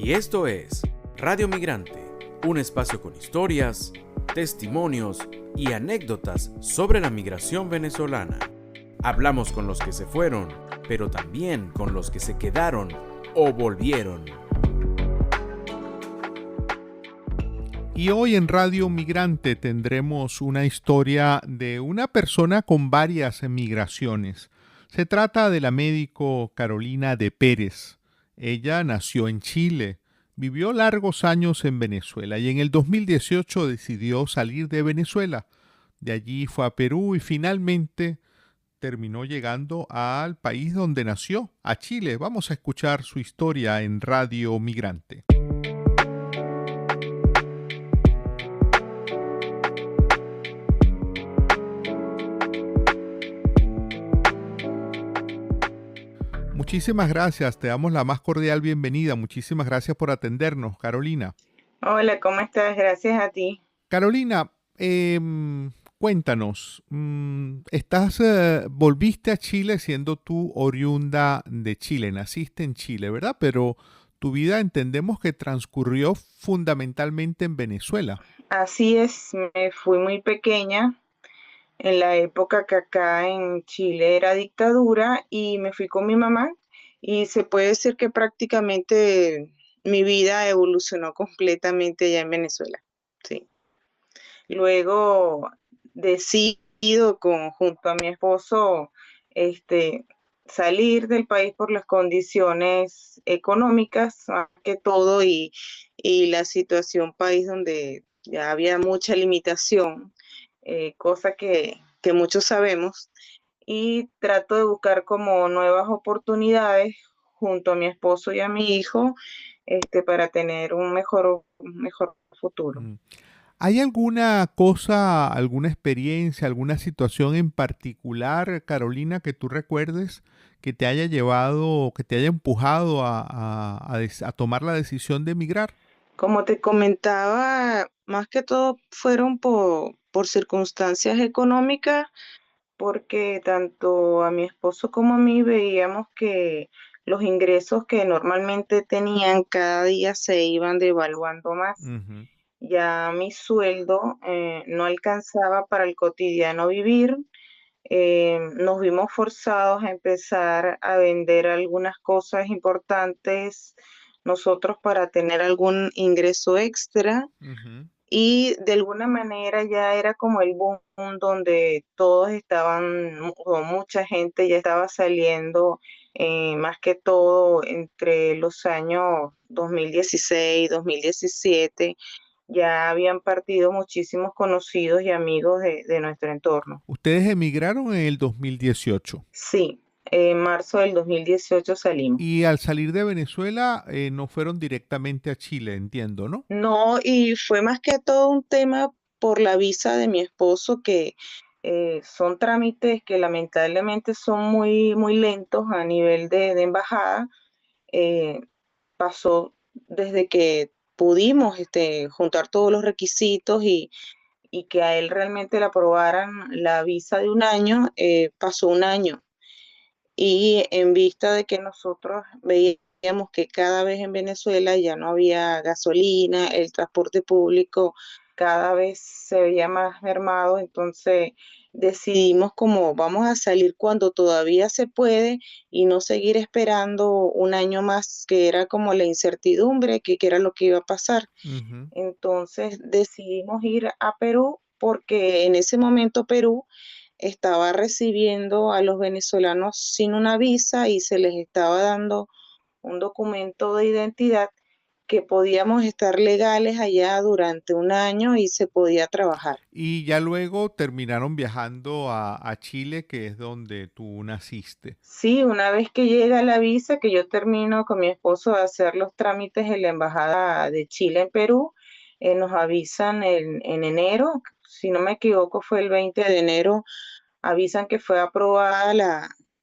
Y esto es Radio Migrante, un espacio con historias, testimonios y anécdotas sobre la migración venezolana. Hablamos con los que se fueron, pero también con los que se quedaron o volvieron. Y hoy en Radio Migrante tendremos una historia de una persona con varias migraciones. Se trata de la médico Carolina de Pérez. Ella nació en Chile, vivió largos años en Venezuela y en el 2018 decidió salir de Venezuela. De allí fue a Perú y finalmente terminó llegando al país donde nació, a Chile. Vamos a escuchar su historia en Radio Migrante. Muchísimas gracias, te damos la más cordial bienvenida. Muchísimas gracias por atendernos, Carolina. Hola, ¿cómo estás? Gracias a ti. Carolina, cuéntanos, volviste a Chile siendo tú oriunda de Chile, naciste en Chile, ¿verdad? Pero tu vida entendemos que transcurrió fundamentalmente en Venezuela. Así es, me fui muy pequeña en la época que acá en Chile era dictadura y me fui con mi mamá y se puede decir que prácticamente mi vida evolucionó completamente allá en Venezuela. Sí. Luego decido junto a mi esposo este, salir del país por las condiciones económicas, más que todo, y la situación país donde ya había mucha limitación, cosa que muchos sabemos, y trato de buscar como nuevas oportunidades junto a mi esposo y a mi hijo, para tener un mejor futuro. Mm. ¿Hay alguna cosa, alguna experiencia, alguna situación en particular, Carolina, que tú recuerdes que te haya llevado, que te haya empujado a tomar la decisión de emigrar? Como te comentaba, más que todo fueron por circunstancias económicas, porque tanto a mi esposo como a mí veíamos que los ingresos que normalmente tenían cada día se iban devaluando más. Ujú. Ya mi sueldo no alcanzaba para el cotidiano vivir. Nos vimos forzados a empezar a vender algunas cosas importantes nosotros para tener algún ingreso extra, Ujú. y de alguna manera ya era como el boom donde todos estaban, o mucha gente ya estaba saliendo, más que todo entre los años 2016, 2017, ya habían partido muchísimos conocidos y amigos de nuestro entorno. Ustedes emigraron en el 2018 Sí, en marzo del 2018 salimos. y al salir de Venezuela no fueron directamente a Chile, entiendo, ¿no? No, y fue más que todo un tema por la visa de mi esposo, que son trámites que lamentablemente son muy, muy lentos a nivel de embajada. Eh, Pasó desde que pudimos juntar todos los requisitos y que a él realmente le aprobaran la visa de un año, pasó un año. Y en vista de que nosotros veíamos que cada vez en Venezuela ya no había gasolina, el transporte público cada vez se veía más mermado, entonces decidimos como vamos a salir cuando todavía se puede y no seguir esperando un año más, que era como la incertidumbre, que era lo que iba a pasar. Ujú. Entonces decidimos ir a Perú porque en ese momento Perú estaba recibiendo a los venezolanos sin una visa y se les estaba dando un documento de identidad, que podíamos estar legales allá durante un año y se podía trabajar. Y ya luego terminaron viajando a Chile, que es donde tú naciste. Sí, una vez que llega la visa, que yo termino con mi esposo de hacer los trámites en la Embajada de Chile en Perú, nos avisan en enero, si no me equivoco fue el 20 de enero, avisan que fue aprobada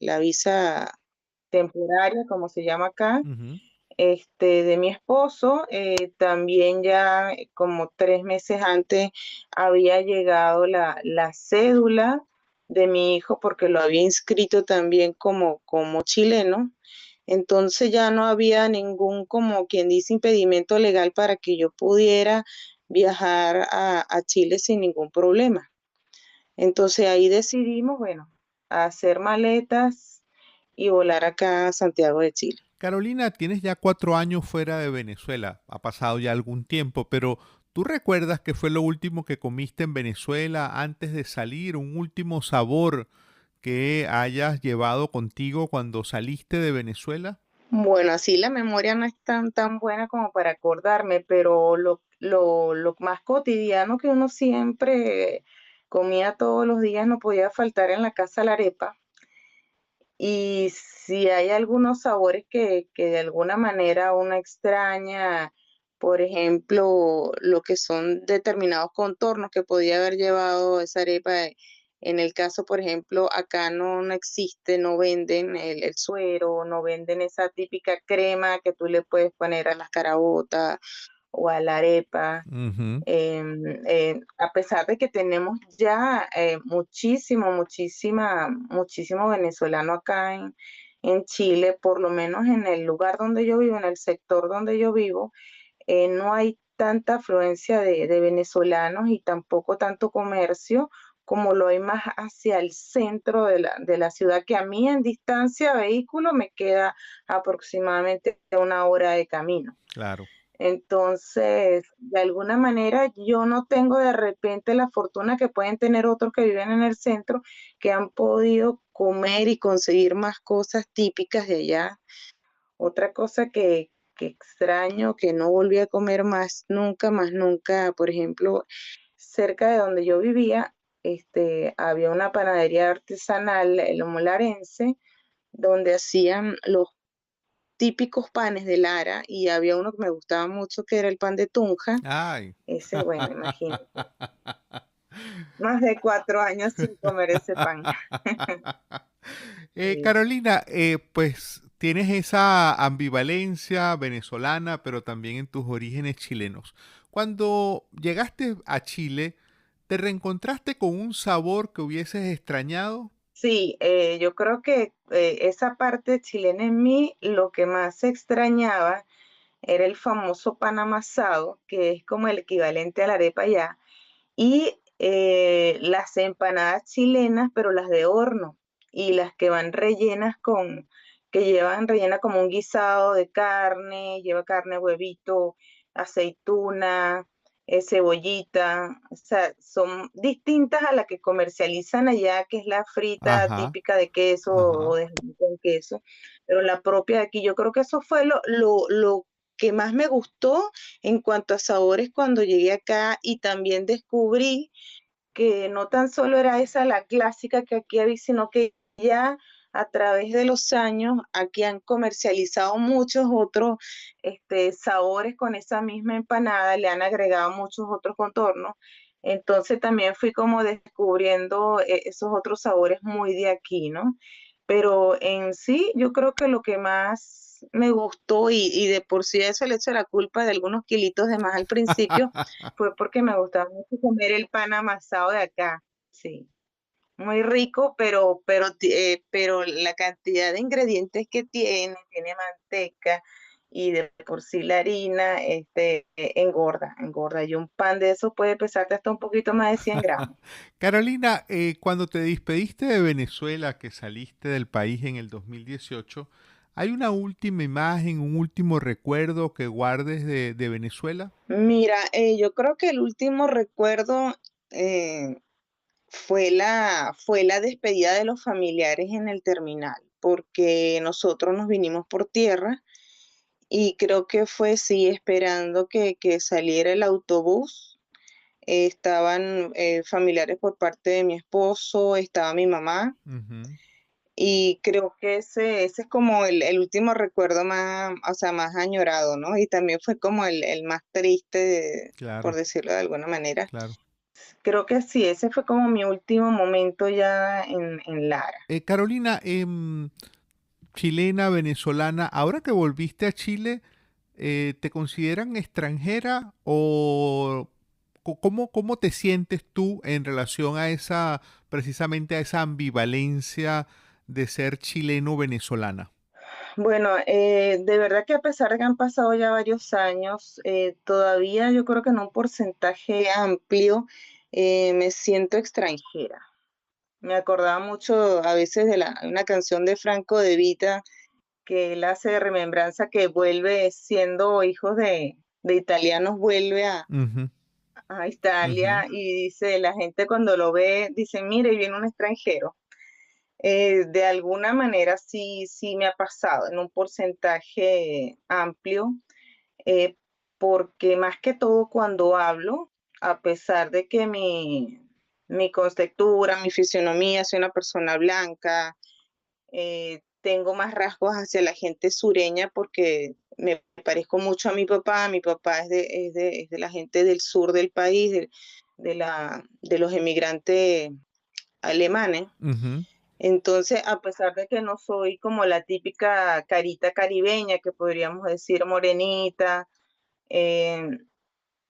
la visa temporaria, como se llama acá, Ujú. de mi esposo. También ya como 3 meses antes había llegado la cédula de mi hijo, porque lo había inscrito también como chileno. Entonces ya no había ningún, como quien dice, impedimento legal para que yo pudiera viajar a Chile sin ningún problema. Entonces ahí decidimos, bueno, hacer maletas y volar acá a Santiago de Chile. Carolina, tienes ya 4 años fuera de Venezuela. Ha pasado ya algún tiempo, pero ¿tú recuerdas qué fue lo último que comiste en Venezuela antes de salir? ¿Un último sabor que hayas llevado contigo cuando saliste de Venezuela? Bueno, así la memoria no es tan buena como para acordarme, pero lo más cotidiano que uno siempre comía todos los días no podía faltar en la casa la arepa. Y si hay algunos sabores que de alguna manera uno extraña, por ejemplo, lo que son determinados contornos que podía haber llevado esa arepa. En el caso, por ejemplo, acá no existe, no venden el suero, no venden esa típica crema que tú le puedes poner a las caraotas o a la arepa. Ujú. A pesar de que tenemos ya muchísimo venezolano acá en Chile, por lo menos en el lugar donde yo vivo, en el sector donde yo vivo, no hay tanta afluencia de venezolanos y tampoco tanto comercio como lo hay más hacia el centro de la ciudad, que a mí en distancia vehículo me queda aproximadamente 1 hora de camino. Claro. Entonces, de alguna manera, yo no tengo de repente la fortuna que pueden tener otros que viven en el centro, que han podido comer y conseguir más cosas típicas de allá. Otra cosa que extraño, que no volví a comer más nunca, por ejemplo, cerca de donde yo vivía, había una panadería artesanal, el Molarense, donde hacían los típicos panes de Lara y había uno que me gustaba mucho que era el pan de tunja. Ay. Ese, bueno, imagínate, más de 4 años sin comer ese pan. Sí. Carolina, pues tienes esa ambivalencia venezolana, pero también en tus orígenes chilenos. Cuando llegaste a Chile, ¿te reencontraste con un sabor que hubieses extrañado? Sí, yo creo que esa parte chilena en mí, lo que más extrañaba era el famoso pan amasado, que es como el equivalente a la arepa allá, y las empanadas chilenas, pero las de horno, y las que van rellenas que llevan rellena como un guisado de carne, lleva carne, huevito, aceituna, cebollita, o sea, son distintas a la que comercializan allá, que es la frita Ajá, típica de queso o ajá. de jamón con queso, pero la propia de aquí, yo creo que eso fue lo que más me gustó en cuanto a sabores cuando llegué acá y también descubrí que no tan solo era esa la clásica que aquí había, sino que ya a través de los años aquí han comercializado muchos otros sabores con esa misma empanada, le han agregado muchos otros contornos. Entonces también fui como descubriendo esos otros sabores muy de aquí, ¿no? Pero en sí, yo creo que lo que más me gustó y de por sí eso le echo la culpa de algunos kilitos de más al principio, fue porque me gustaba mucho comer el pan amasado de acá, sí. Muy rico, pero la cantidad de ingredientes que tiene manteca y de por sí la harina, engorda. Y un pan de eso puede pesarte hasta un poquito más de 100 gramos. Carolina, cuando te despediste de Venezuela, que saliste del país en el 2018, ¿hay una última imagen, un último recuerdo que guardes de Venezuela? Mira, yo creo que el último recuerdo eh, fue la despedida de los familiares en el terminal, porque nosotros nos vinimos por tierra y creo que fue, sí, esperando que saliera el autobús. Estaban familiares por parte de mi esposo, estaba mi mamá, Ujú. y creo que ese es como el último recuerdo más, o sea, más añorado, ¿no? Y también fue como el más triste, por Claro, decirlo de alguna manera. claro. Creo que sí, ese fue como mi último momento ya en Lara. Carolina, chilena, venezolana, ahora que volviste a Chile, ¿te consideran extranjera o cómo te sientes tú en relación a precisamente a esa ambivalencia de ser chileno-venezolana? Bueno, de verdad que a pesar de que han pasado ya varios años, todavía yo creo que en un porcentaje amplio me siento extranjera. Me acordaba mucho a veces de una canción de Franco De Vita que él hace de remembranza que vuelve siendo hijos de italianos, vuelve Ujú, a ujú. Italia y dice, la gente cuando lo ve, dice, mire, viene un extranjero. De alguna manera sí, sí me ha pasado en un porcentaje amplio, eh, porque más que todo cuando hablo, a pesar de que mi contextura, mi fisionomía, soy una persona blanca, tengo más rasgos hacia la gente sureña porque me parezco mucho a mi papá es de la gente del sur del país, de los emigrantes alemanes. Ujú. Entonces, a pesar de que no soy como la típica carita caribeña, que podríamos decir morenita, eh,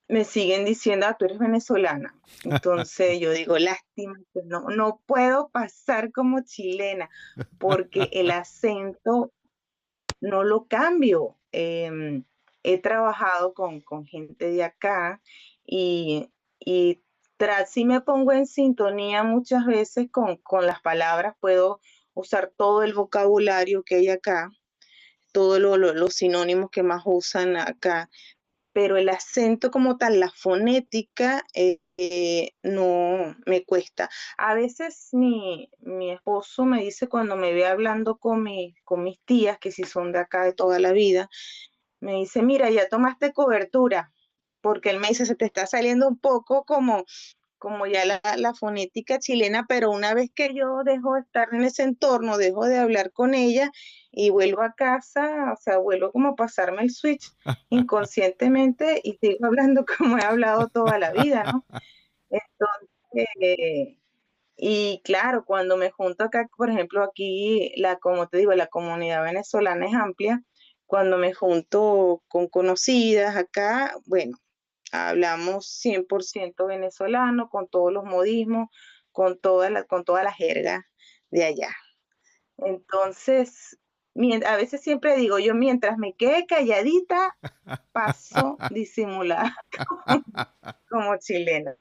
me siguen diciendo, tú eres venezolana. Entonces yo digo, lástima, que no puedo pasar como chilena, porque el acento no lo cambio. He trabajado con gente de acá y, y sí me pongo en sintonía muchas veces con las palabras, puedo usar todo el vocabulario que hay acá, todos los sinónimos que más usan acá, pero el acento como tal, la fonética, no me cuesta. A veces mi esposo me dice cuando me ve hablando con mis tías, que si son de acá de toda la vida, me dice, mira, ya tomaste cobertura, porque él me dice, se te está saliendo un poco como ya la fonética chilena, pero una vez que yo dejo de estar en ese entorno, dejo de hablar con ella y vuelvo a casa, o sea, vuelvo como a pasarme el switch inconscientemente y sigo hablando como he hablado toda la vida, ¿no? Entonces, y claro, cuando me junto acá, por ejemplo, aquí, como te digo, la comunidad venezolana es amplia. Cuando me junto con conocidas acá, bueno, hablamos 100% venezolano, con todos los modismos, con toda la jerga de allá. Entonces, a veces siempre digo yo, mientras me quede calladita, paso disimulada como chilena.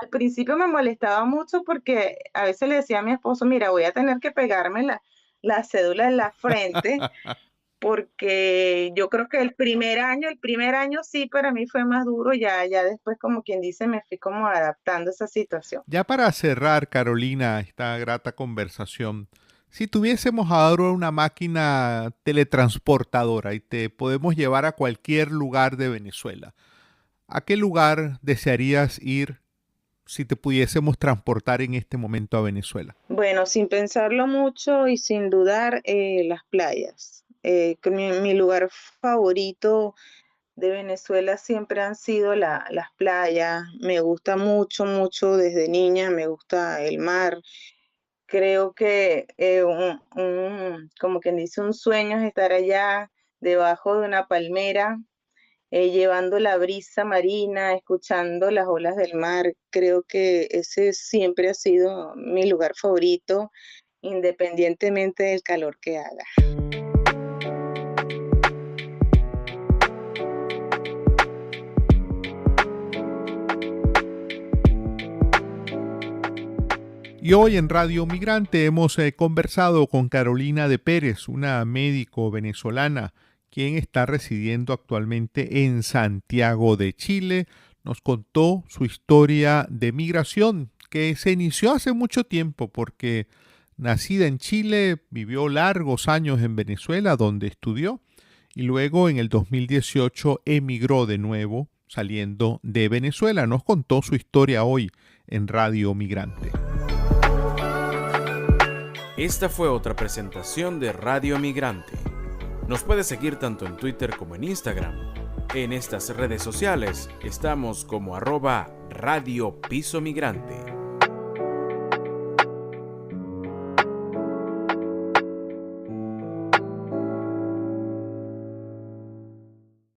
Al principio me molestaba mucho porque a veces le decía a mi esposo, mira, voy a tener que pegarme la cédula en la frente, porque yo creo que el primer año sí para mí fue más duro, ya después como quien dice me fui como adaptando a esa situación. Ya para cerrar, Carolina, esta grata conversación, si tuviésemos ahora una máquina teletransportadora y te podemos llevar a cualquier lugar de Venezuela, ¿a qué lugar desearías ir si te pudiésemos transportar en este momento a Venezuela? Bueno, sin pensarlo mucho y sin dudar, las playas. Que mi lugar favorito de Venezuela siempre han sido las playas. Me gusta mucho, mucho desde niña, me gusta el mar. Creo que como quien dice, un sueño es estar allá debajo de una palmera, llevando la brisa marina, escuchando las olas del mar. Creo que ese siempre ha sido mi lugar favorito, independientemente del calor que haga. Y hoy en Radio Migrante hemos conversado con Carolina de Pérez, una médico venezolana, quien está residiendo actualmente en Santiago de Chile. Nos contó su historia de migración, que se inició hace mucho tiempo porque nacida en Chile, vivió largos años en Venezuela, donde estudió, y luego en el 2018 emigró de nuevo, saliendo de Venezuela. Nos contó su historia hoy en Radio Migrante. Esta fue otra presentación de Radio Migrante. Nos puedes seguir tanto en Twitter como en Instagram. En estas redes sociales estamos como @Radio Piso Migrante.